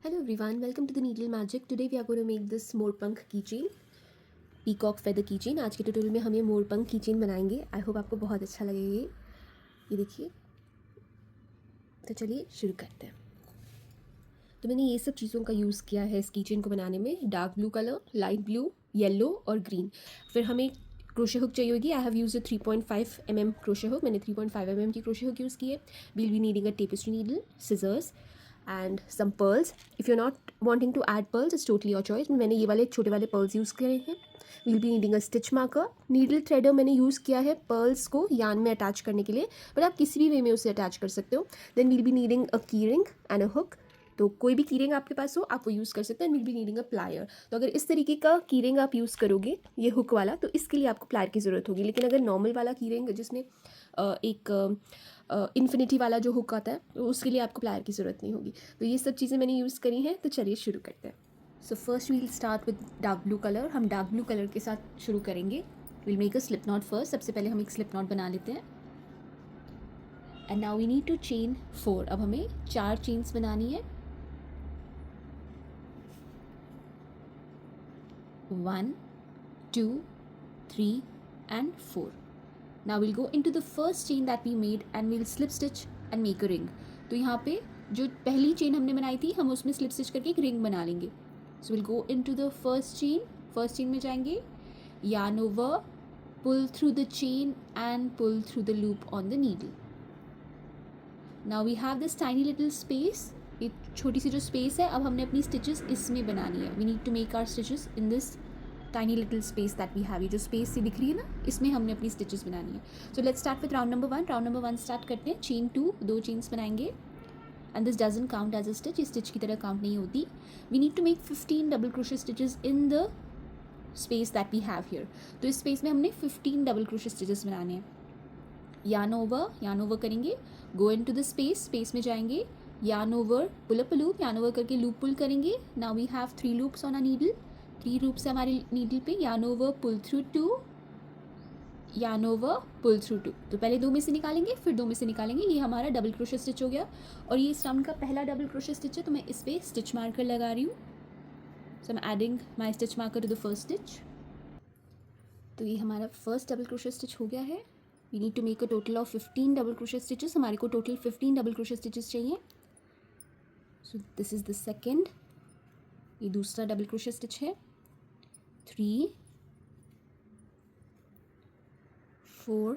Hello everyone, welcome to the Needle Magic. Today we are going to make this मोरपंख keychain, peacock feather keychain. आज के tutorial में हम ये मोरपंख kitchen बनाएंगे. आई होप आपको बहुत अच्छा लगेगा ये देखिए. तो चलिए शुरू करते हैं. तो मैंने ये सब चीज़ों का यूज़ किया है इस कीचेन को बनाने में. Dark blue colour, light blue, yellow और ग्रीन. फिर हमें क्रोशे हुक चाहिए होगी. I have use 3.5 mm crochet hook. मैंने 3.5 mm की क्रोशे हुक यूज़ की है. We'll be needing a tapestry needle, scissors and some pearls. If you're not wanting to add pearls, it's totally your choice. मैंने ये वाले छोटे वाले pearls use करे हैं. We'll be needing a stitch marker. Needle threader मैंने use किया है pearls को यान में अटैच करने के लिए, बट आप किसी भी वे में उसे अटैच कर सकते हो. Then we'll be needing a key ring and a hook. तो कोई भी की रिंग आपके पास हो आप वो यूज़ कर सकते हैं. Will be needing a plier. तो अगर इस तरीके का की रिंग आप यूज़ करोगे ये हुक वाला, तो इसके लिए आपको प्लायर की ज़रूरत होगी. लेकिन अगर नॉर्मल वाला की रिंग जिसमें एक इन्फिनिटी वाला जो हुक आता है, तो उसके लिए आपको प्लायर की ज़रूरत नहीं होगी. तो ये सब चीज़ें मैंने यूज़ करी हैं. तो चलिए शुरू करते हैं. So first we'll start with dark blue colour. हम डार्क ब्लू कलर के साथ शुरू करेंगे. Will make a slip knot first. सबसे पहले हम एक स्लिप नॉट बना लेते हैं. And now we need to chain 4. अब हमें 4 चेन्स बनानी है. 1, 2, 3 and 4. Now we'll go into the first chain that we made and we'll slip stitch and make a ring. तो यहाँ पे जो पहली चेन हमने बनाई थी हम उसमें स्लिप स्टिच करके एक रिंग बना लेंगे. सो will go into the first chain में जाएंगे. yarn over, pull through the chain and pull through the loop on the needle. Now we have this tiny little space. एक छोटी सी जो स्पेस है, अब हमने अपनी स्टिचेस इसमें बनानी है. We need to make our stitches in this tiny little space that we have. ये जो स्पेस सी दिख रही है ना, इसमें हमने अपनी स्टिचेस बनानी है. So let's start with round number 1. Round number 1 start करते हैं. चेन 2, 2 चेन्स बनाएंगे. And this doesn't count as a stitch. ये स्टिच की तरह काउंट नहीं होती. We need to make 15 double crochet stitches in the space that we have here. तो इस स्पेस में हमने 15 डबल क्रोशे स्टिचेस बनाने हैं. yarn over करेंगे. Go in to the space में जाएंगे. yarn over, pull up loop, yarn over करके लूप पुल करेंगे. Now we have 3 loops on a needle. 3 loops है हमारी नीडल पे. yarn over, pull through 2, yarn over, pull through 2. तो पहले 2 में से निकालेंगे, फिर 2 में से निकालेंगे. ये हमारा डबल क्रोशे स्टिच हो गया. और ये इस राउंड का पहला डबल क्रोशे स्टिच है, तो मैं इस पर स्टिच मार्कर लगा रही हूँ. So I am adding my stitch marker to the first stitch. तो ये हमारा फर्स्ट डबल क्रोशे स्टिच हो गया है. We need to make a total of 15 double crochet stitches. हमारे को टोटल 15 डबल क्रोशे स्टिचेस चाहिए. So this is the second. ये दूसरा डबल क्रोशे स्टिच है. 3, 4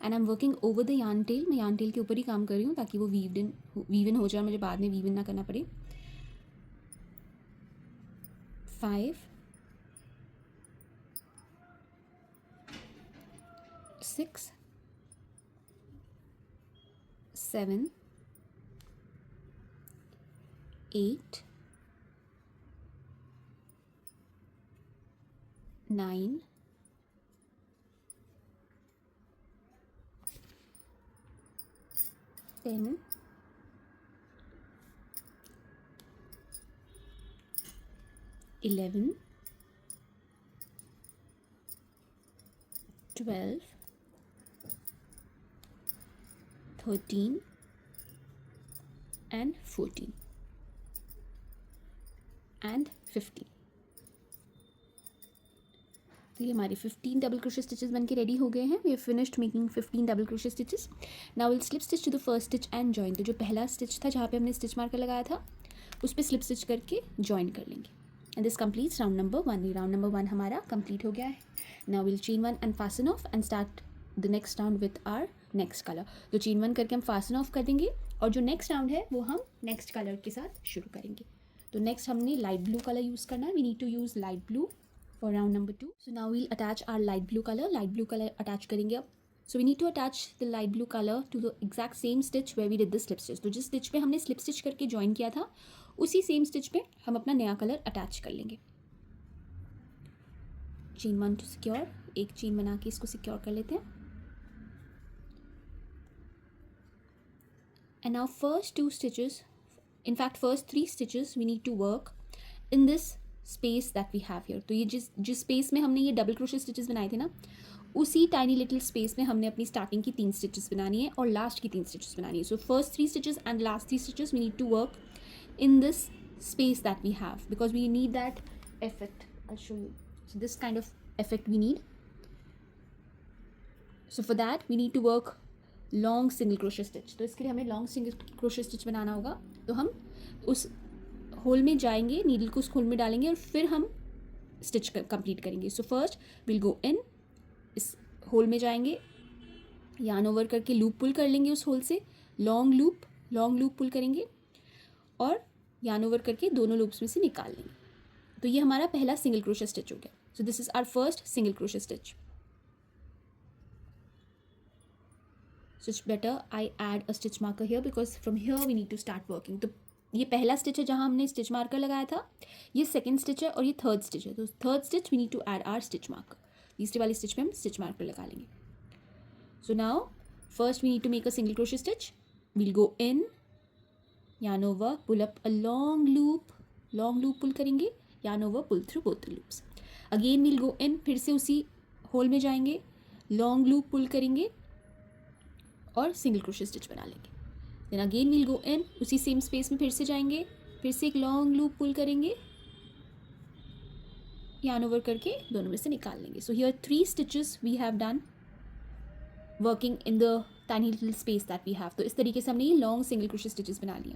and I am working over the yarn tail. मैं यार्न टेल के ऊपर ही काम कर रही हूँ ताकि वो वीव इन हो जाए, मुझे बाद में वीव इन ना करना पड़े. 5, 6, 7, 8, 9, 10, 11, 12, 13 and 14 and 15. तो ये हमारे 15 डबल क्रोशे स्टिचेस बन के रेडी हो गए हैं. We have finished making 15 double crochet stitches. Now will slip stitch to the first stitch and join. तो जो पहला स्टिच था जहाँ पे हमने स्टिच मार्कर लगाया था, उस पर स्लिप स्टिच करके जॉइन कर लेंगे. And this completes round number 1. Round number 1 हमारा कंप्लीट हो गया है. Now will chain 1 and fasten off and start the next round with our next colour. तो चेन 1 करके हम फास्टन ऑफ कर देंगे और जो नेक्स्ट राउंड है वो हम नेक्स्ट कलर के साथ शुरू करेंगे. तो नेक्स्ट हमने लाइट ब्लू कलर यूज़ करना है. We need to use light blue for round number 2. So now we'll attach our light blue color attach करेंगे अब. So we need to attach the light blue color to the exact same stitch where we did the slip stitch. तो जिस stitch पे हमने slip stitch करके join किया था, उसी सेम स्टिच पे हम अपना नया कलर अटैच कर लेंगे. Chain 1 to secure. एक चेन बना के इसको सिक्योर कर लेते हैं. And now first 2 stitches, in fact first 3 stitches we need to work in this space that we have here. तो ये जिस स्पेस में हमने ये डबल क्रोशे स्टिचेस बनाए थे ना, उसी टाइनी लिटिल स्पेस में हमने अपनी स्टार्टिंग की 3 स्टिचेस बनानी है और लास्ट की 3 स्टिचेस बनानी है. So first 3 stitches and last 3 stitches we need to work in this space that we have because we need that effect. I'll show you. So this kind of effect we need. So for that we need to work long single crochet stitch. तो इसके लिए हमें long single crochet stitch बनाना होगा. तो हम उस whole में जाएंगे, नीडल को उस होल में डालेंगे और फिर हम स्टिच कंप्लीट करेंगे. सो फर्स्ट विल गो इन, इस होल में जाएंगे, यार्न ओवर करके लूप पुल कर लेंगे उस होल से, लॉन्ग लूप पुल करेंगे और यार्न ओवर करके दोनों लूप्स में से निकाल लेंगे. तो ये हमारा पहला सिंगल क्रोशे स्टिच हो गया. So this is our first single crochet stitch. So it's better I add a stitch marker here because from here we need to start working. तो ये पहला स्टिच है जहाँ हमने स्टिच मार्कर लगाया था, ये सेकेंड स्टिच है और ये थर्ड स्टिच है. तो third stitch we need to add our stitch marker. तीसरी वाली स्टिच में हम स्टिच मार्कर लगा लेंगे. So now first we need to make a single crochet stitch. We'll go in, yarn over, pull up a long loop pull करेंगे, yarn over, pull through both the loops. Again we'll go in, फिर से उसी whole में जाएंगे, long loop pull करेंगे और single crochet stitch बना लेंगे. Then again we'll go in, उसी सेम स्पेस में फिर से जाएंगे, फिर से एक long loop pull करेंगे, yarn over करके दोनों में से निकाल लेंगे. So here 3 stitches we have done working in the tiny little space that we have. तो इस तरीके से हमने ये लॉन्ग सिंगल क्रोशे स्टिचेस बना लिए.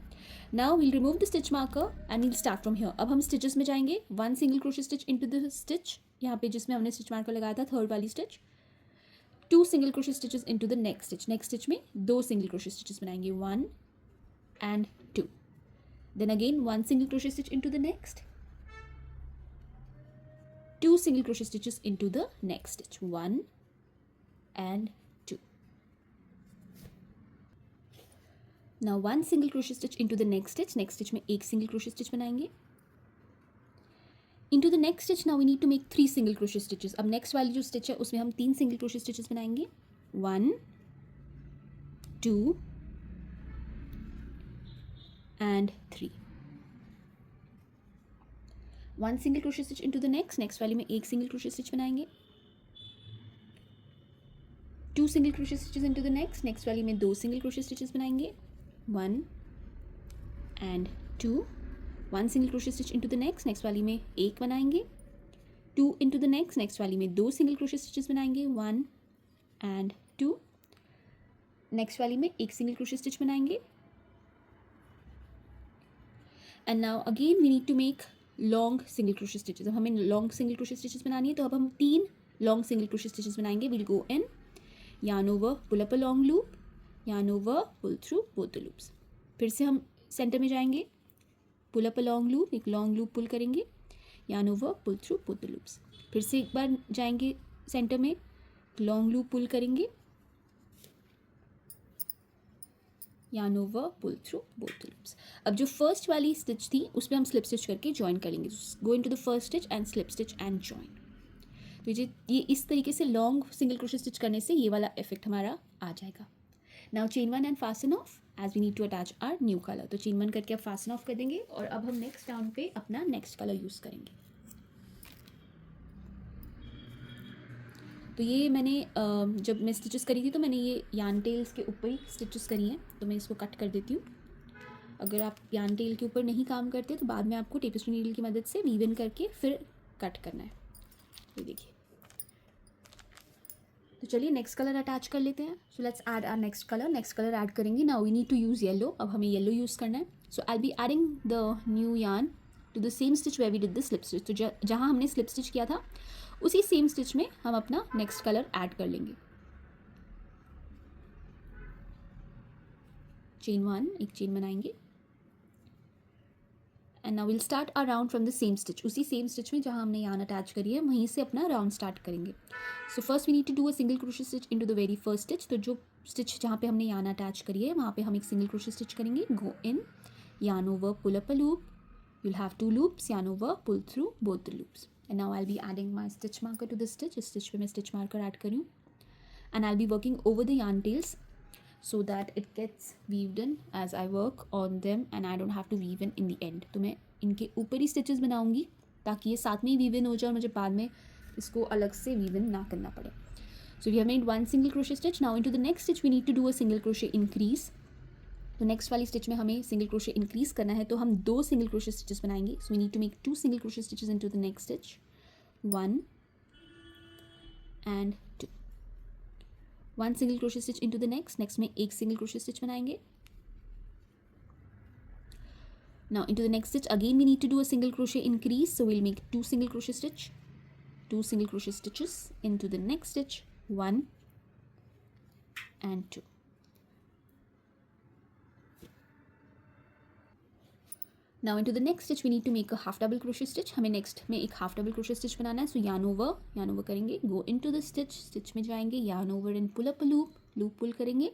Now we'll remove the stitch marker and we'll start from here. अब हम स्टिचेस में जाएंगे. 1 single crochet stitch into the stitch, यहाँ पे जिसमें हमने स्टिच मार्कर लगाया था, थर्ड वाली stitch. 2 single crochet stitches into the next stitch. Next stitch में 2 सिंगल क्रोशे स्टिचेस बनाएंगे, 1 and 2. Then again 1 single crochet stitch into the next, 2 single crochet stitches into the next stitch, 1 and now 1 single crochet stitch into the next stitch में एक single crochet stitch बनाएंगे. into the next stitch now we need to make 3 single crochet stitches. अब next वाली जो stitch है उसमें हम 3 single crochet stitches बनाएंगे, 1 2 and 3. 1 single crochet stitch into the next वाली में एक single crochet stitch बनाएंगे, 2 single crochet stitches into the next वाली में 2 single crochet stitches बनाएंगे, 1 and 2. 1 single crochet stitch into the next वाली में एक बनाएंगे, 2 into the next वाली में 2 single crochet stitches बनाएंगे, 1 and 2. नेक्स्ट वाली में एक single crochet stitch बनाएंगे. and now again we need to make long single crochet stitches. अब हमें long single crochet stitches बनानी है, तो अब हम 3 long single crochet stitches बनाएंगे. we'll go in, yarn over, pull up a long loop, yarn over, pull through both the loops. फिर से हम सेंटर में जाएंगे, pull up a long loop, एक long loop pull करेंगे, yarn over, pull through both the loops. फिर से एक बार जाएंगे सेंटर में, long loop pull करेंगे, yarn over, pull through both the loops. अब जो फर्स्ट वाली स्टिच थी उसमें हम स्लिप स्टिच करके ज्वाइन करेंगे. go into the first stitch and slip stitch and join. तो ये इस तरीके से लॉन्ग सिंगल क्रोशे स्टिच करने से ये वाला इफेक्ट हमारा आ जाएगा. Now chain 1 and fasten off as we need to attach our new colour. तो चेन 1 करके अब फास्टन ऑफ कर देंगे और अब हम नेक्स्ट राउंड पे अपना नेक्स्ट कलर यूज़ करेंगे. तो ये मैंने जब मैं स्टिचेस करी थी तो मैंने ये यार्न टेल्स के ऊपर ही स्टिचेस करी हैं, तो मैं इसको कट कर देती हूँ. अगर आप यार्न टेल के ऊपर नहीं काम करते तो बाद में आपको टेपेस्ट्री नीडल की मदद से वीव इन करके फिर कट करना है. ये देखिए. तो चलिए नेक्स्ट कलर अटैच कर लेते हैं. So let's add our next colour add करेंगे. Now we need to use yellow. अब हमें येलो यूज़ करना है. So I be adding the new yarn to the same stitch where we did the slip stitch. तो जहाँ हमने slip stitch किया था उसी सेम स्टिच में हम अपना नेक्स्ट कलर ऐड कर लेंगे. चेन 1, एक चेन बनाएंगे and now will start a round from the same stitch. उसी सेम स्टिच में जहाँ हमने यार्न अटैच करी है वहीं से अपना राउंड स्टार्ट करेंगे. So first we need to do a single crochet stitch into the very first stitch. तो जो स्टिच जहाँ पे हमने यार्न अटैच करी है वहाँ पे हम एक सिंगल क्रोशे स्टिच करेंगे. Go in, yarn over, pull up a loop. You'll have 2 loops, yarn over, pull through both the loops. And now I'll be adding my stitch marker to this stitch. इस stitch पे मैं stitch marker add कर रही हूँ. And I'll be working over the yarn tails so that it gets weaved in as I work on them and I don't have to weave in the end. तो मैं इनके ऊपर ही stitches बनाऊँगी ताकि ये साथ में ही weave in हो जाए और मुझे बाद में इसको अलग से weave in ना करना पड़े. So we have made one single crochet stitch. Now into the next stitch we need to do a single crochet increase. तो नेक्स्ट वाली स्टिच में हमें सिंगल क्रोशे इंक्रीज करना है, तो हम 2 सिंगल क्रोशे स्टिचेस बनाएंगे. So we need to make 2 single crochet stitches into the next stitch, 1 and 2. 1 single crochet stitch into the next में एक सिंगल क्रोशे स्टिच बनाएंगे. Now into the next stitch again we need to do a single crochet increase, so we'll make 2 single crochet stitches into the next stitch, 1 and 2. Now into the next stitch we need to make a half double crochet stitch. हमें next में एक half double crochet stitch बनाना है. So yarn over करेंगे, go into the stitch में जाएंगे, yarn over and pull up a loop pull करेंगे.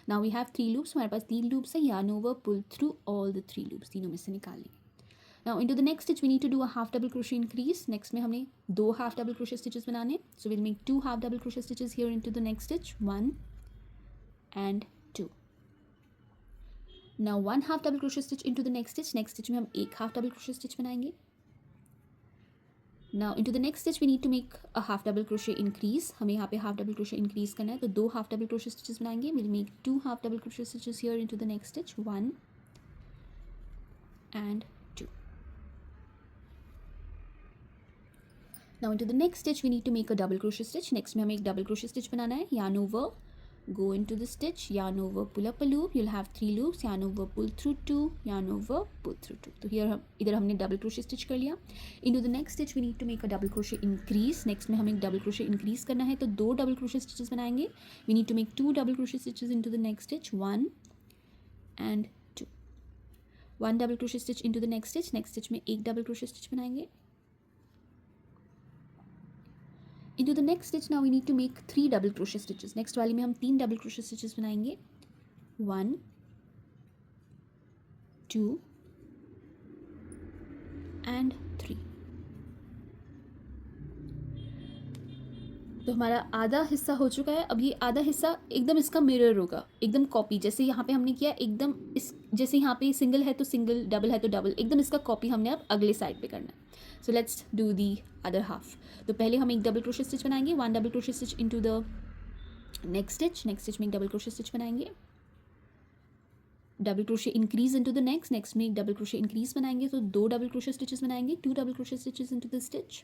Now we have 3 loops. हमारे पास 3 loops है. yarn over, pull through all the 3 loops, तीनों में से निकाल लेंगे. Now into the next stitch we need to do a half double crochet increase. Next में हमने 2 half double crochet stitches बनाने. So we'll make 2 half double crochet stitches here into the next stitch, 1 and 2. Now 1 half double crochet stitch into the next stitch में हम एक half double crochet stitch बनाएंगे. Now into the next stitch we need to make a half double crochet increase. हमें यहाँ पे half double crochet increase करना है, तो 2 half double crochet stitches बनाएंगे. We'll make 2 half double crochet stitches here into the next stitch, 1 and 2. Now into the next stitch we need to make a double crochet stitch. Next में हमें एक double crochet stitch बनाना है. yarn over, go into the stitch, yarn over, pull up a loop. You'll have 3 loops, yarn over, pull through 2, yarn over, pull through 2. तो here इधर हमने double crochet stitch कर लिया. Into the next stitch we need to make a double crochet increase. Next में हमें एक double crochet increase करना है, तो 2 double crochet stitches बनाएंगे. We need to make 2 double crochet stitches into the next stitch, 1 and 2. 1 double crochet stitch into the next stitch में एक double crochet stitch बनाएंगे. Into the next stitch now we need to make 3 double crochet stitches. Next वाली में हम 3 double crochet stitches बनाएंगे, 1 2 and 3. तो हमारा आधा हिस्सा हो चुका है. अब ये आधा हिस्सा एकदम इसका मिरर होगा, एकदम कॉपी. जैसे यहाँ पे हमने किया एकदम इस, जैसे यहाँ पे सिंगल है तो सिंगल, डबल है तो डबल, एकदम इसका कॉपी हमने अब अगले साइड पे करना है. So let's do the other half. तो पहले हम एक डबल क्रोशे स्टिच बनाएंगे, 1 double crochet stitch into the next stitch में एक डबल क्रोशे स्टिच बनाएंगे, double crochet increase into the next में एक डबल क्रोशे इंक्रीज बनाएंगे, तो 2 डबल क्रोशे स्टिचेस बनाएंगे, 2 double crochet stitches into the stitch,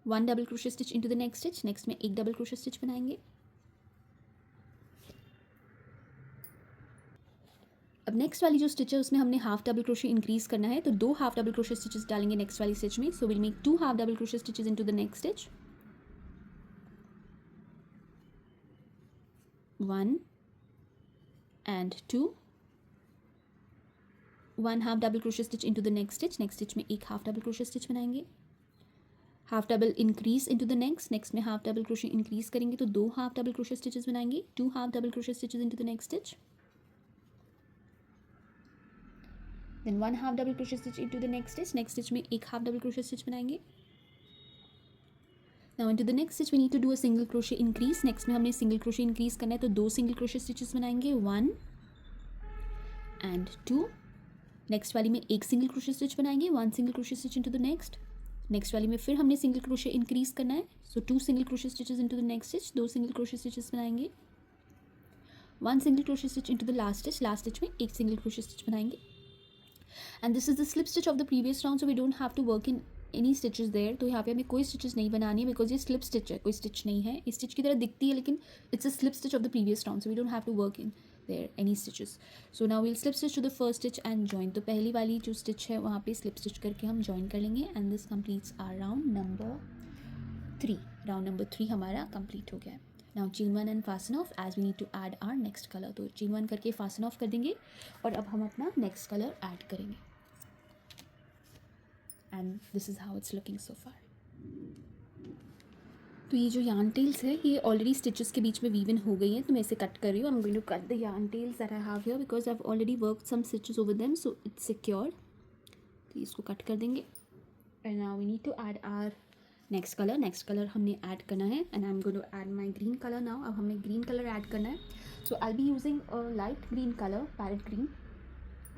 1 double crochet stitch into the next में एक डबल क्रोशे स्टिच बनाएंगे. अब नेक्स्ट वाली जो स्टिच है उसमें हमने हाफ डबल क्रोशे इंक्रीज करना है, तो 2 हाफ डबल क्रोशे स्टिचेस डालेंगे नेक्स्ट वाली स्टिच में. So will make 2 half double crochet stitches into the next stitch, 1 and 2, 1 half double crochet stitch into the next stitch में एक हाफ डबल क्रोशे स्टिच बनाएंगे, half double increase into the next में half double crochet increase करेंगे, तो 2 half double crochet stitches बनाएंगे, 2 half double crochet stitches into the next stitch, then 1 half double crochet stitch into the next stitch में एक half double crochet stitch बनाएंगे. Now into the next stitch we need to do a single crochet increase. Next में हमने single crochet increase करना है, तो 2 single crochet stitches बनाएंगे, 1 and 2. Next वाली में एक सिंगल क्रोशे स्टिच बनाएंगे, 1 single crochet stitch into the next वाली में फिर हमने सिंगल क्रोशे इंक्रीज करना है, so 2 single crochet stitches into the next stitch, 2 single crochet stitches बनाएंगे, 1 single crochet stitch into the last stitch में एक सिंगल क्रोशे स्टिच बनाएंगे. And this is the slip stitch of the previous round, so we don't have to work in any stitches there. तो यहाँ पे हमें कोई stitches नहीं बनानी है, बिकॉज ये स्लिप स्टिच है, कोई स्टिच नहीं है. इस स्टिच की तरह दिखती है लेकिन it's a slip stitch of the previous round, so we don't have to work in there any stitches. So now we'll slip stitch to the first stitch and join. तो पहली वाली जो स्टिच है वहाँ पे स्लिप स्टिच करके हम join कर लेंगे. And this completes our round number 3. Round number 3 हमारा कंप्लीट हो गया है. Now chain 1 and fasten off as we need to add our next colour. तो चेन 1 करके फास्टन ऑफ कर देंगे और अब हम अपना नेक्स्ट कलर ऐड करेंगे. And this is how it's looking so far. तो ये जो यार्न टेल्स है ये ऑलरेडी स्टिचेस के बीच में वीवन हो गई हैं, तो मैं इसे कट कर रही हूँ. I am going to cut the yarn tails that I have here because I have already worked some stitches over them, so it's secure. तो इसको कट कर देंगे. And now we need to add our next colour हमने add करना है. And I am going to add my green colour now. अब हमें green colour add करना है. So I be using a light green colour, parrot green.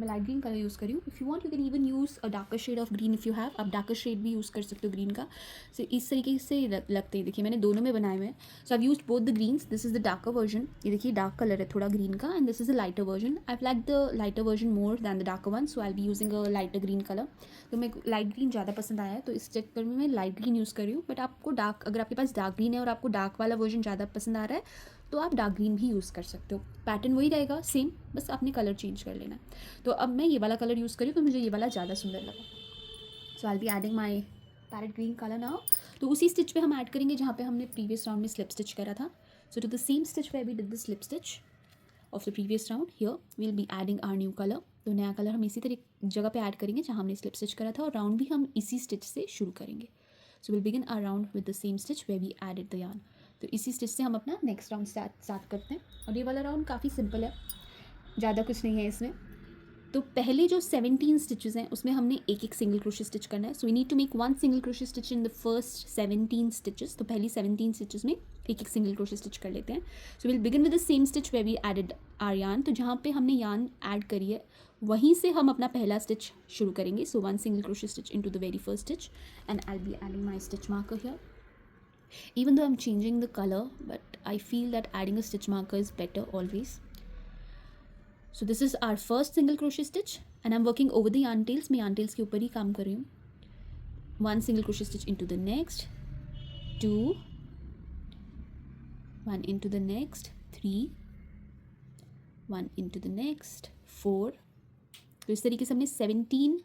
मैं light green colour use करी हूँ. If you want you can even use a darker shade of green if you have. आप darker shade भी use कर सकते हो green का. सो इस तरीके से लगते हैं. देखिए मैंने दोनों में बनाए हुए हैं. So I used both the greens. This is the darker version. ये देखिए डार्क कलर है थोड़ा ग्रीन का, and this is the lighter version. I like the lighter version more than the darker one, so I be using a lighter green colour. तो मेरे को light green ज़्यादा पसंद आया है, तो इस चक्कर में मैं लाइट ग्रीन यूज़ कर रही हूँ. बट आपको डार्क, अगर आपके पास डार्क ग्रीन है और आपको डार्क वाला वर्जन ज़्यादा पसंद आ रहा है तो आप डार्क ग्रीन भी यूज़ कर सकते हो. पैटर्न वही रहेगा सेम, बस आपने कलर चेंज कर लेना. तो अब मैं ये वाला कलर यूज़ करी हूँ, तो मुझे ये वाला ज़्यादा सुंदर लगा. So I be adding my parrot green colour now. तो उसी स्टिच पे हम ऐड करेंगे जहाँ पे हमने प्रीवियस राउंड में स्लिप स्टिच करा था. So to the same stitch where we did the slip stitch of the previous round, here we will be adding our new colour. तो नया कलर हम इसी तरह जगह पे ऐड करेंगे जहाँ हमने स्लिप स्टिच करा था, और राउंड भी हम इसी स्टिच से शुरू करेंगे. So will begin our round with the same stitch where we added the yarn. तो इसी स्टिच से हम अपना नेक्स्ट राउंड स्टार्ट करते हैं. और ये वाला राउंड काफ़ी सिंपल है, ज़्यादा कुछ नहीं है इसमें. तो पहले जो 17 स्टिचेस हैं उसमें हमने एक एक सिंगल क्रोशे स्टिच करना है. So we need to make one single crochet stitch in the first 17 stitches. तो पहली 17 स्टिचेस में एक एक सिंगल क्रोशे स्टिच कर लेते हैं. So will begin with the same stitch where we added our yarn. तो जहाँ पे हमने यार्न ऐड करी है वहीं से हम अपना पहला स्टिच शुरू करेंगे. So one single crochet stitch into the very first stitch, and I will be adding my stitch marker here. Even though I'm changing the color, but I feel that adding a stitch marker is better always. So this is our first single crochet stitch, and I'm working over the yarn tails. मैं yarn tails के ऊपर ही काम कर रही हूँ. One single crochet stitch into the next, 2, one into the next, 3, one into the next, 4. तो इस तरीके से हमने 17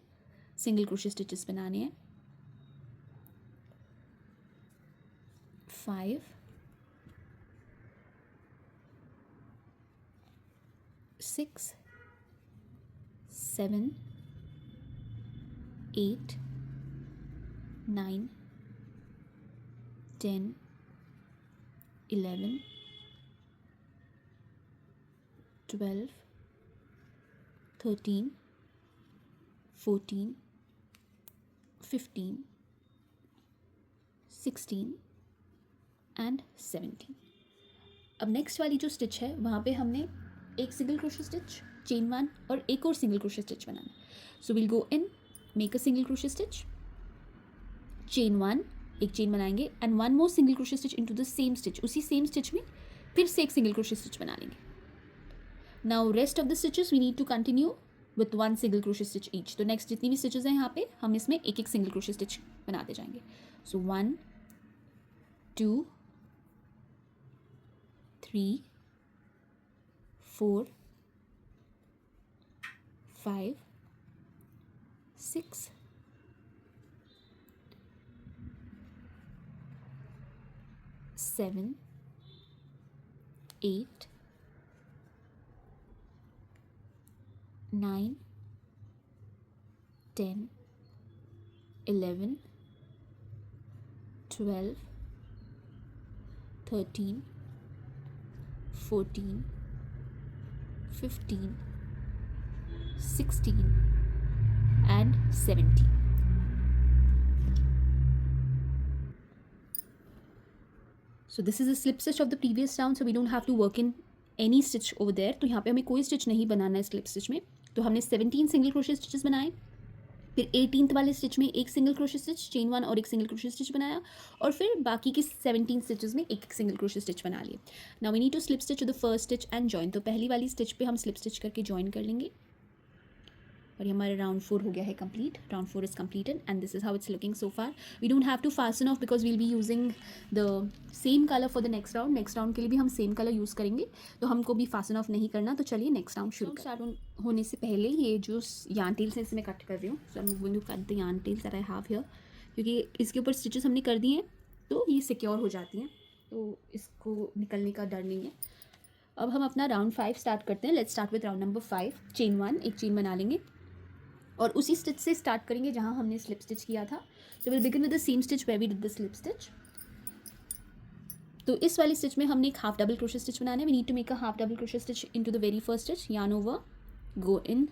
सिंगल क्रोशे स्टिचेस बनाने हैं. 5, 6, 7, 8, 9, 10, 11, 12, 13, 14, 15, 16 एंड 17. अब नेक्स्ट वाली जो स्टिच है वहाँ पे हमने एक single crochet stitch, chain one और एक और सिंगल क्रोशे स्टिच बनाना है. So will go in, make a single crochet stitch, chain one, एक चेन बनाएंगे, and one more single crochet stitch into the same stitch. उसी सेम स्टिच में फिर से एक सिंगल क्रोशे स्टिच बना लेंगे. Now rest of the stitches we need to continue with one single crochet stitch each. तो next जितनी भी स्टिचेस हैं यहाँ पे हम इसमें एक एक सिंगल क्रोशे स्टिच बनाते जाएंगे. सो 1, 2, 3, 4, 5, 6, 7, 8, 9, 10, 11, 12, 13, 14, 15, 16 and 17. So this is a slip stitch of the previous round, so we don't have to work in any stitch over there. तो यहाँ पे हमें कोई स्टिच नहीं बनाना है स्लिप स्टिच में. तो हमने 17 सिंगल क्रोशे स्टिचेस बनाए, फिर 18th वाले स्टिच में एक single crochet stitch, chain one और एक सिंगल क्रोशे स्टिच बनाया, और फिर बाकी की 17 स्टिचेस में एक सिंगल क्रोशे स्टिच बना लिए. Now we need to slip stitch to the first stitch and join. तो पहली वाली स्टिच पे हम स्लिप स्टिच करके जॉइन कर लेंगे, और ये हमारा राउंड 4 हो गया है complete. Round 4 is completed and this is how it's looking so far. We don't have to fasten off because we'll be using the same colour for the next round. Next round के लिए भी हम same colour use करेंगे, तो हमको भी fasten of नहीं करना. तो चलिए नेक्स्ट राउंड शुरू स्टार्ट होने से पहले ये जो यार्न टेल्स हैं इसमें कट कर रही हूँ. So I am going to cut the yarn tails that I have here, क्योंकि इसके ऊपर स्टिचेस हमने कर दिए हैं तो ये सिक्योर हो जाती हैं, तो इसको निकलने का डर नहीं है. अब हम अपना राउंड 5 स्टार्ट करते हैं. Let's start with round number 5. Chain one, एक चेन बना लेंगे और उसी स्टिच से स्टार्ट करेंगे जहाँ हमने स्लिप स्टिच किया था. So will begin with the same stitch where we did the slip stitch. तो इस वाली स्टिच में हमने एक हाफ डबल क्रोशे स्टिच बनाना है. We need to make a half double crochet stitch into the very first stitch. Yarn over, go in,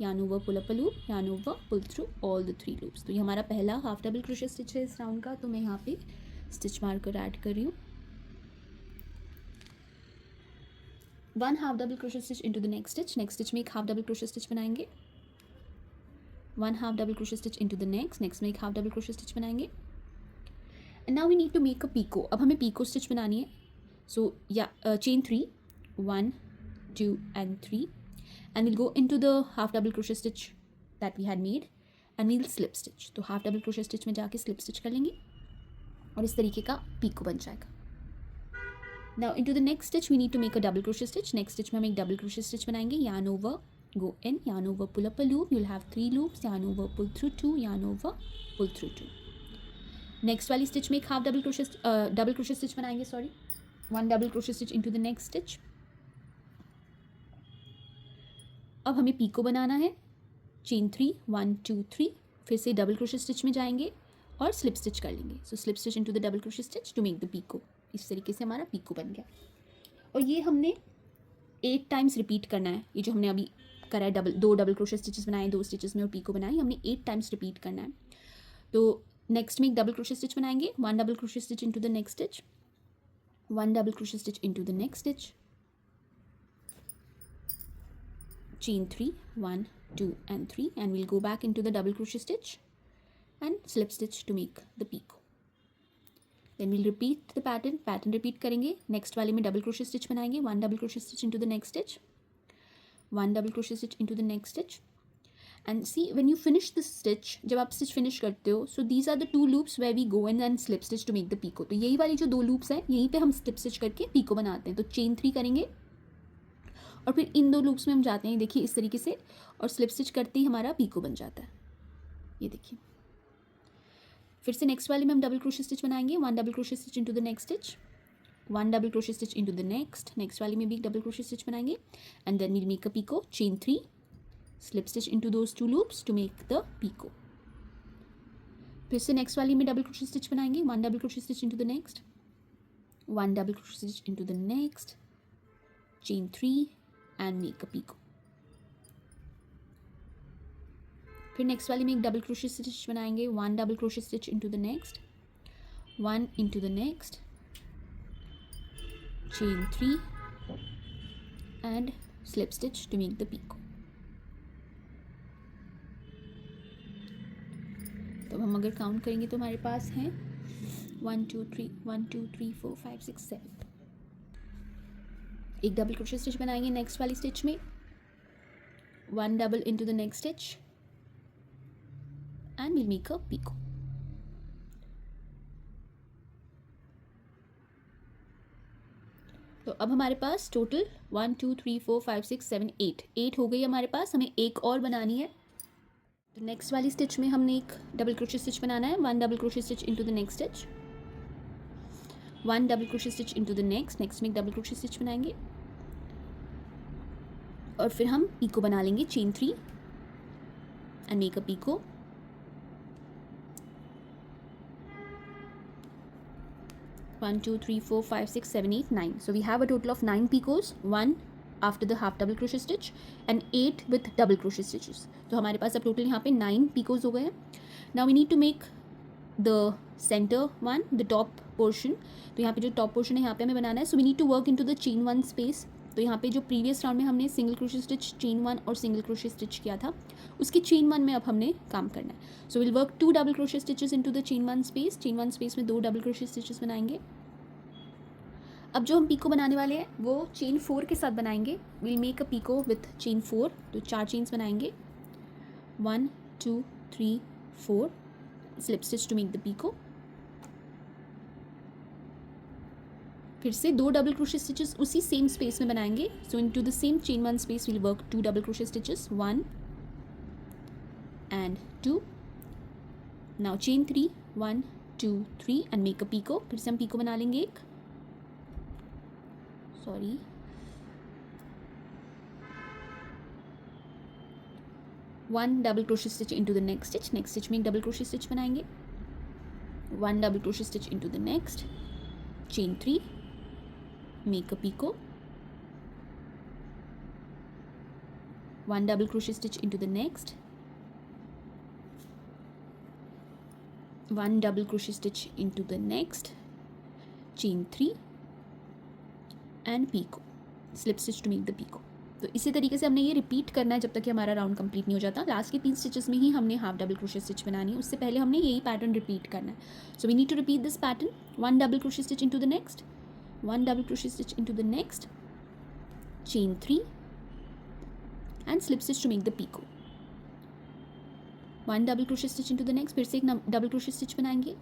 yarn over, pull up a loop, yarn over, pull through all the 3 loops. तो ये हमारा पहला half double crochet stitch है इस round का. तो मैं यहाँ पे स्टिच मार्कर ऐड कर रही हूँ. One half double crochet stitch into the next stitch, next stitch में एक हाफ डबल क्रोशे स्टिच बनाएंगे, one half double crochet stitch into the next में एक हाफ डबल क्रोशे स्टिच बनाएंगे। And now we need to make a picot. अब हमें picot stitch बनानी है। सो या chain 3, 1 2 and 3 and we'll go into the half double crochet stitch that we had made and we'll slip stitch। तो half double crochet stitch में जाके slip stitch कर लेंगे और इस तरीके का पीको बन जाएगा। Now into the next stitch we need to make a double crochet stitch. Next stitch में हम एक डबल क्रोशे स्टिच बनाएंगे, yarn over, go in, yarn over, pull up a loop, you'll have 3 loops, yarn over, pull through 2, yarn over, pull through 2। Next वाली stitch में एक half double crochet stitch बनाएंगे, sorry, one double crochet stitch into the next stitch. अब हमें pico बनाना है, chain 3, 1 2 3, फिर से double crochet stitch में जाएंगे और स्लिप स्टिच कर लेंगे। So slip stitch into the double crochet stitch to make the picot. इस तरीके से हमारा पीको बन गया और ये हमने 8 टाइम्स रिपीट करना है। ये जो हमने अभी करा है, दो डबल क्रोशे स्टिचेस बनाए 2 स्टिचेस में और पीको बनाए, हमने 8 टाइम्स रिपीट करना है। तो नेक्स्ट में एक डबल क्रोशे स्टिच बनाएंगे, one double crochet stitch into the next stitch, one double crochet stitch into the next stitch, chain 3, 1 2 and 3 and we'll go back into the double crochet stitch and slip stitch to make the picot। then we'll repeat the pattern repeat करेंगे। next वाले में double crochet stitch बनाएंगे, one double crochet stitch into the next stitch, one double crochet stitch into the next stitch and see when you finish the stitch, जब आप stitch finish करते हो, so these are the 2 loops where we go in and slip stitch to make the picot। तो यही वाली जो 2 loops हैं यहीं पे हम slip stitch करके picot बनाते हैं। तो chain 3 करेंगे और फिर इन 2 लूप्स में हम जाते हैं, देखिए इस तरीके से, और स्लिप स्टिच करते ही हमारा पीको बन जाता है। ये देखिए, फिर से नेक्स्ट वाले में हम डबल क्रोशे स्टिच बनाएंगे, one double crochet stitch into the next stitch, one double crochet stitch into the next वाले में भी डबल क्रोशे स्टिच बनाएंगे and then we'll make a picot, chain 3, slip stitch into those 2 loops to make the picot. फिर से next वाली में double crochet stitch बनाएंगे, one double crochet stitch into the next, one double crochet stitch into the next, chain 3 and make a picot। फिर next वाली में एक double crochet stitch बनाएंगे, one double crochet stitch into the next, one into the next, chain 3 and slip stitch to make the picot। तो हम अगर count करेंगे तो हमारे पास हैं 1 2 3 1 2 3 4 5 6 7। एक डबल क्रोशे स्टिच बनाएंगे नेक्स्ट वाली स्टिच में, one double into the next stitch and will make a picot. तो अब हमारे पास टोटल 1 2 3 4 5 6 7 8 हो गई हमारे पास। हमें एक और बनानी है। तो नेक्स्ट वाली स्टिच में हमने एक डबल क्रोशे स्टिच बनाना है, one double crochet stitch into the next stitch, one double crochet stitch into the next में एक डबल क्रोशे स्टिच बनाएंगे और फिर हम पीको बना लेंगे, chain 3 and make a picot, 1 2 3 4 5 6 7 8 9। so we have a total of 9 picos, 1 after the half double crochet stitch and 8 with double crochet stitches। तो हमारे पास अब टोटल यहाँ पे 9 picos हो गए हैं। now we need to make the center one, the top portion। तो यहाँ पे जो top portion है यहाँ पे हमें बनाना है। so we need to work into the chain 1 space। तो यहाँ पे जो प्रीवियस राउंड में हमने सिंगल क्रोशे स्टिच, चेन 1 और सिंगल क्रोशे स्टिच किया था, उसकी चेन 1 में अब हमने काम करना है। So will work 2 double crochet stitches into the chain 1 space. Chain 1 space में 2 डबल क्रोशे स्टिचेस बनाएंगे। अब जो हम पीको बनाने वाले हैं वो चेन 4 के साथ बनाएंगे। Will make a picot with chain 4। तो 4 चेन्स बनाएंगे, 1 2 3 4, slip stitch to make the picot. फिर से 2 डबल क्रोशे स्टिचेस उसी सेम स्पेस में बनाएंगे। So into the same chain 1 space will work 2 double crochet stitches, 1 and 2। Now chain 3, 1 2 3 and make a picot. फिर से हम पीको बना लेंगे एक, sorry, one double crochet stitch into the next stitch में एक डबल क्रोशे स्टिच बनाएंगे, one double crochet stitch into the next, chain 3, make a picot, one double crochet stitch into the next, one double crochet stitch into the next, chain 3 and picot। Slip stitch to make the picot. तो इसी तरीके से हमने ये repeat करना है जब तक कि हमारा राउंड कंप्लीट नहीं हो जाता। लास्ट के 3 स्टिचेस में ही हमने हाफ डबल क्रोशे स्टिच बनानी है, उससे पहले हमने यही पैटर्न रिपीट करना है। So we need to repeat this pattern, 1 double crochet stitch into the next, 1 double crochet stitch into the next, chain 3 and slip stitch to make the picot. 1 double crochet stitch into the next, फिर से एक double crochet stitch बनाएंगे,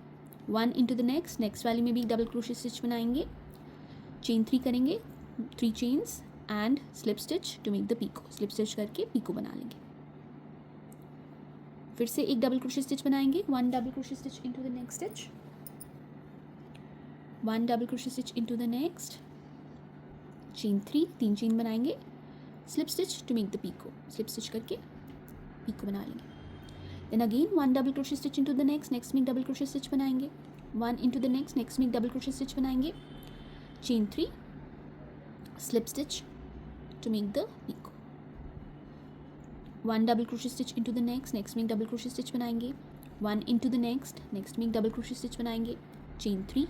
1 into the next, next वाली में भी एक double crochet stitch बनाएंगे, chain 3 करेंगे, 3 chains and slip stitch to make the picot. Slip stitch करके पीको बना लेंगे। फिर से एक डबल क्रोशे स्टिच बनाएंगे, 1 double crochet stitch into the next stitch, 1 double crochet stitch into the next, chain 3, 3 chain बनाएंगे, slip stitch to make the picot. Slip stitch करके picot बना लेंगे। Then again 1 double crochet stitch into the next, next में double crochet stitch बनाएंगे, 1 into the next, next में double crochet stitch बनाएंगे, chain 3, slip stitch to make the picot, 1 double crochet stitch into the next, next में double crochet stitch बनाएंगे, 1 into the next, next में double crochet stitch बनाएंगे, chain 3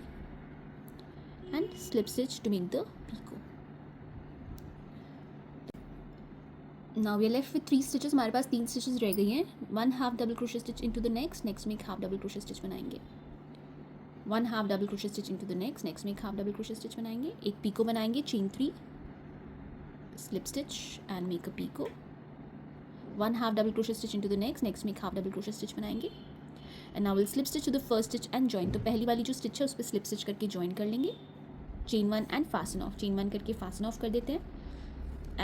and slip stitch to make the picot. Now we are left with 3 stitches. हमारे पास 3 stitches रह गई हैं। 1 half double crochet stitch into the next, next में एक half double crochet stitch बनाएंगे, 1 half double crochet stitch into the next, next में एक half double crochet stitch बनाएंगे, एक पीको बनाएंगे, chain 3, slip stitch and make a picot, 1 half double crochet stitch into the next, next में एक half double crochet stitch बनाएंगे, and now we'll slip stitch to the first stitch and join. तो पहली वाली जो stitch है उस पर slip stitch करके join कर लेंगे, chain 1 and fasten off, chain 1 करके fasten off कर देते हैं,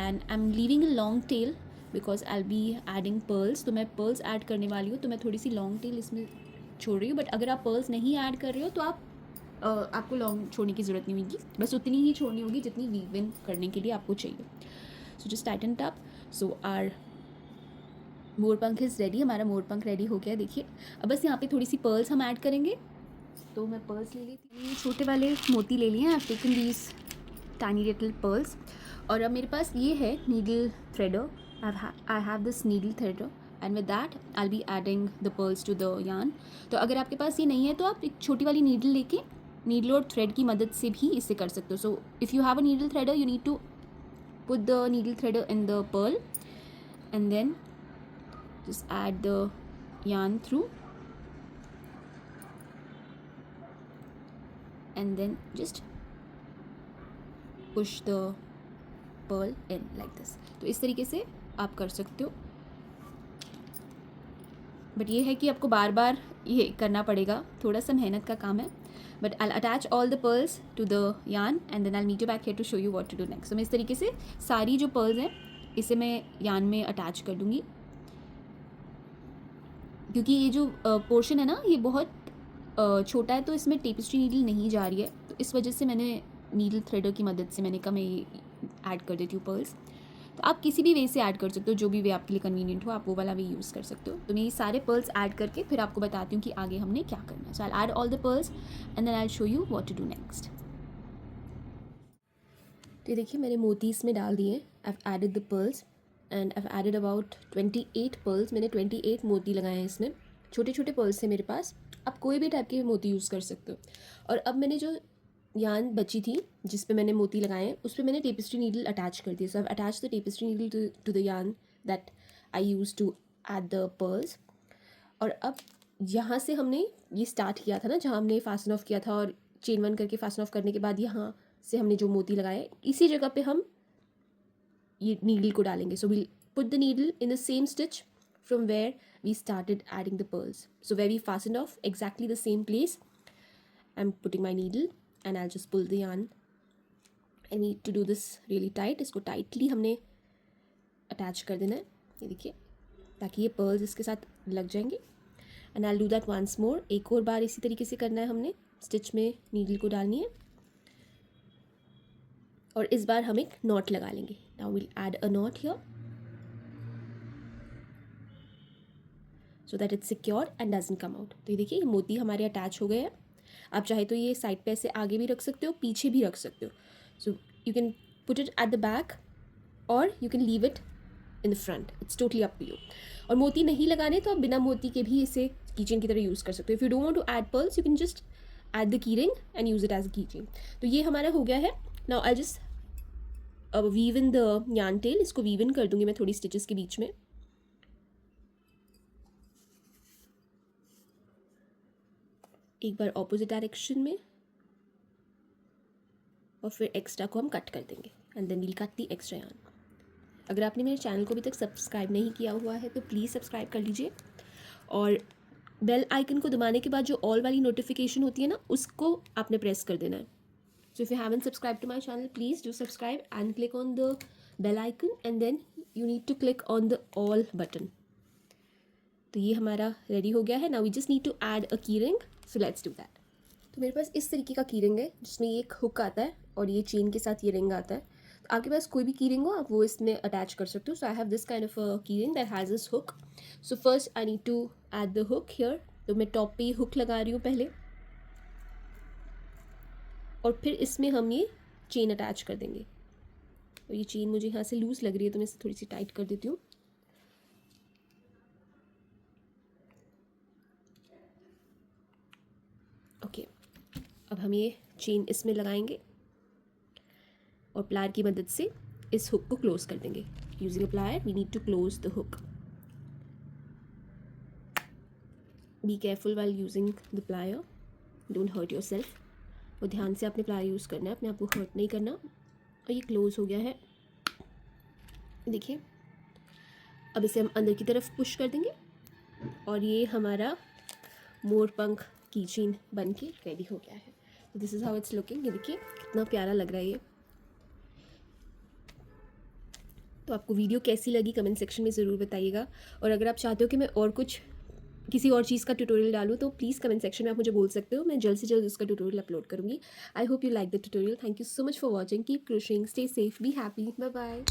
and I'm leaving a long tail because I'll be adding pearls. तो मैं pearls add करने वाली हूँ, तो मैं थोड़ी सी long tail इसमें छोड़ रही हूँ, बट अगर आप पर्ल्स नहीं ऐड कर रहे हो तो आपको लॉन्ग छोड़ने की ज़रूरत नहीं होगी, बस उतनी ही छोड़नी होगी जितनी वीव इन करने के लिए आपको चाहिए। So just tighten up. So our मोरपंख इज़ रेडी, हमारा मोरपंख रेडी हो गया। देखिए अब बस यहाँ पे थोड़ी सी पर्ल्स हम ऐड करेंगे। तो मैं पर्ल्स ले लेती हूँ, छोटे वाले मोती ले लिए हैं, I have taken these tiny little pearls. और अब मेरे पास ये है needle threader, I have this needle threader and with that I be adding the pearls to the yarn. तो अगर आपके पास ये नहीं है तो आप एक छोटी वाली नीडल लेके नीडल और थ्रेड की मदद से भी इसे कर सकते हो। So if you have a needle threader you need to put the needle threader in the pearl and then just add the yarn through and then just push the pearl in like this। तो इस तरीके से आप कर सकते हो, but ये है कि आपको बार बार ये करना पड़ेगा, थोड़ा सा मेहनत का काम है। But I attach all the pearls to the yarn and then I meet you back here to show you what to do next. तो मैं इस तरीके से सारी जो पर्ल्स हैं इसे मैं यार्न में अटैच कर दूँगी, क्योंकि ये जो पोर्शन है ना ये बहुत छोटा है, तो इसमें टेपेस्ट्री नीडल नहीं जा रही है, तो इस वजह से मैंने नीडल थ्रेडर की मदद से मैंने कहा मैं ये ऐड कर देती हूँ पर्ल्स। तो आप किसी भी वे से ऐड कर सकते हो, जो भी वे आपके लिए कन्वीनियंट हो आप वो वाला वे यूज़ कर सकते हो। तो मैं ये सारे पर्ल्स ऐड करके फिर आपको बताती हूँ कि आगे हमने क्या करना है। So I add all the pearls and then I show you what to do next. तो ये देखिए मैंने मोती इसमें डाल दिए, I have added the pearls and I have added about 28 pearls. मैंने 28 मोती लगाए हैं इसमें, छोटे छोटे पर्ल्स थे मेरे पास, आप कोई भी टाइप के मोती यूज़ कर सकते हो। और अब मैंने जो यार्न बची थी जिस पे मैंने मोती लगाए हैं उस पर मैंने टेपेस्ट्री नीडल अटैच कर दी। So I attach the tapestry needle to the yarn that I use to add the pearls. और अब यहाँ से हमने ये स्टार्ट किया था ना, जहाँ हमने फास्टन ऑफ किया था और चेन 1 करके फास्टन ऑफ करने के बाद यहाँ से हमने जो मोती लगाए इसी जगह पे हम ये नीडल को डालेंगे। So we'll put the needle in the same stitch from where we started adding the pearls. So where we fastened off, exactly the same place, I'm putting my needle and I'll just pull the yarn. I need to do this really tight. इसको tightly हमने attach कर देना है, ये देखिए, ताकि ये pearls इसके साथ लग जाएंगे। And I'll do that once more. एक और बार इसी तरीके से करना है हमने, स्टिच में नीडल को डालनी है और इस बार हम एक knot लगा लेंगे। Now we'll add a knot here so that it's secure and doesn't come out। तो ये देखिए ये मोती हमारे अटैच हो गए हैं। आप चाहे तो ये साइड पे ऐसे आगे भी रख सकते हो, पीछे भी रख सकते हो। So you can put it at the back or you can leave it in the front, it's totally up to you. और मोती नहीं लगाने तो आप बिना मोती के भी इसे कीचेन की तरह यूज़ कर सकते हो। If you don't want to add pearls you can just add the key ring and use it as a keychain. तो ये हमारा हो गया है। Now I just weave in the yarn tail, इसको वीव इन कर दूंगी मैं थोड़ी स्टिचेस के बीच में। एक बार ऑपोजिट डायरेक्शन में, और फिर एक्स्ट्रा को हम कट कर देंगे and then we'll cut the extra yarn. अगर आपने मेरे चैनल को अभी तक सब्सक्राइब नहीं किया हुआ है तो प्लीज़ सब्सक्राइब कर लीजिए, और बेल आइकन को दबाने के बाद जो ऑल वाली नोटिफिकेशन होती है ना, उसको आपने प्रेस कर देना है। So if you haven't subscribe to my channel, please do subscribe and click on the bell icon and then you need to click on the all button. तो ये हमारा रेडी हो गया है। Now we just need to add a key ring, so let's do that. तो मेरे पास इस तरीके का की रिंग है जिसमें ये एक हुक आता है और ये चेन के साथ ये रिंग आता है। तो आपके पास कोई भी की रिंग हो आप वो इसमें अटैच कर सकते हो। So I have this kind of key ring that has this hook. So first I need to add the hook here. तो मैं टॉप पे हुक लगा रही हूँ पहले, और फिर इसमें हम ये चेन अटैच कर देंगे। और ये चेन मुझे यहाँ से लूज़ लग रही है तो मैं इसे थोड़ी सी टाइट कर देती हूँ। ओके, अब हम ये चेन इसमें लगाएंगे और प्लायर की मदद से इस हुक को क्लोज कर देंगे। Using a plier we need to close the hook. Be careful while using the plier, don't hurt yourself. और ध्यान से आपने प्लायर यूज़ करना है, अपने आप को हर्ट नहीं करना। और ये क्लोज हो गया है, देखिए। अब इसे हम अंदर की तरफ पुश कर देंगे और ये हमारा मोर पंख की चेन बन के रेडी हो गया है। तो this is how it's looking. ये देखिए कितना प्यारा लग रहा है ये। तो आपको वीडियो कैसी लगी कमेंट सेक्शन में ज़रूर बताइएगा, और अगर आप चाहते हो कि मैं और कुछ किसी और चीज़ का ट्यूटोरियल डालूँ तो प्लीज़ कमेंट सेक्शन में आप मुझे बोल सकते हो। मैं जल्द से जल्द उसका ट्यूटोरियल अपलोड करूँगी। I hope you like the tutorial. Thank you so much for watching. Keep crocheting, stay safe, be happy, bye bye.